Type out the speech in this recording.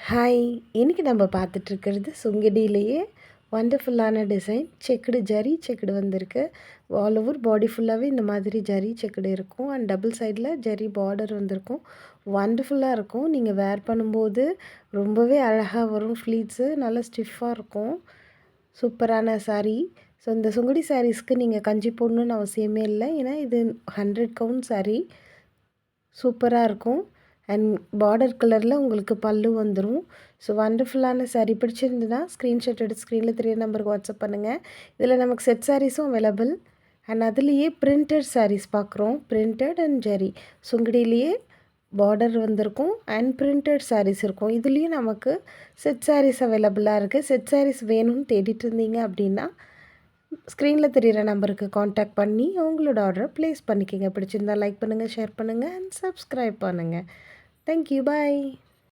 Hi! இன்னைக்கு நம்ம பார்த்துட்ருக்கிறது சுங்கடியிலேயே வண்டர்ஃபுல்லான design. Checked வந்திருக்கு. ஆல் ஓவர் பாடி ஃபுல்லாகவே இந்த மாதிரி ஜரி செக்குடு இருக்கும். அண்ட் டபுள் சைடில் ஜரி பார்டர் வந்திருக்கும். வண்டர்ஃபுல்லாக இருக்கும். நீங்கள் வேர் பண்ணும்போது ரொம்பவே அழகாக வரும். ஃப்ளீட்ஸு நல்லா ஸ்டிஃபாக இருக்கும். சூப்பரான சாரீ. ஸோ இந்த சுங்குடி சாரீஸ்க்கு நீங்கள் கஞ்சி போடணுன்னு அவசியமே இல்லை. ஏன்னா இது 100 கவுண்ட் சாரீ. சூப்பராக இருக்கும். அண்ட் பார்டர் கலரில் உங்களுக்கு பல்லு வந்துடும். ஸோ வண்டர்ஃபுல்லான சாரீ. பிடிச்சிருந்ததுன்னா ஸ்க்ரீன்ஷாட் எடுத்து ஸ்க்ரீனில் தெரிய நம்பருக்கு வாட்ஸ்அப் பண்ணுங்கள். இதில் நமக்கு செட் சாரீஸும் அவைலபிள். அண்ட் அதுலேயே பிரிண்டட் சாரீஸ் பார்க்குறோம். பிரிண்டட் அண்ட் ஜரி சுங்குடியிலேயே பார்டர் வந்திருக்கும் அண்ட் பிரிண்டட் சாரீஸ் இருக்கும். இதுலேயும் நமக்கு செட் சாரீஸ் அவைலபிளாக இருக்குது. செட் சாரீஸ் வேணும்னு தேடிட்டு இருந்தீங்க அப்படின்னா ஸ்க்ரீனில் தெரிகிற நம்பருக்கு காண்டாக்ட் பண்ணி உங்களோட ஆர்டரை ப்ளேஸ் பண்ணிக்கோங்க. பிடிச்சிருந்தால் லைக் பண்ணுங்கள், ஷேர் பண்ணுங்கள் அண்ட் சப்ஸ்கிரைப் பண்ணுங்கள். தேங்க்யூ. பாய்.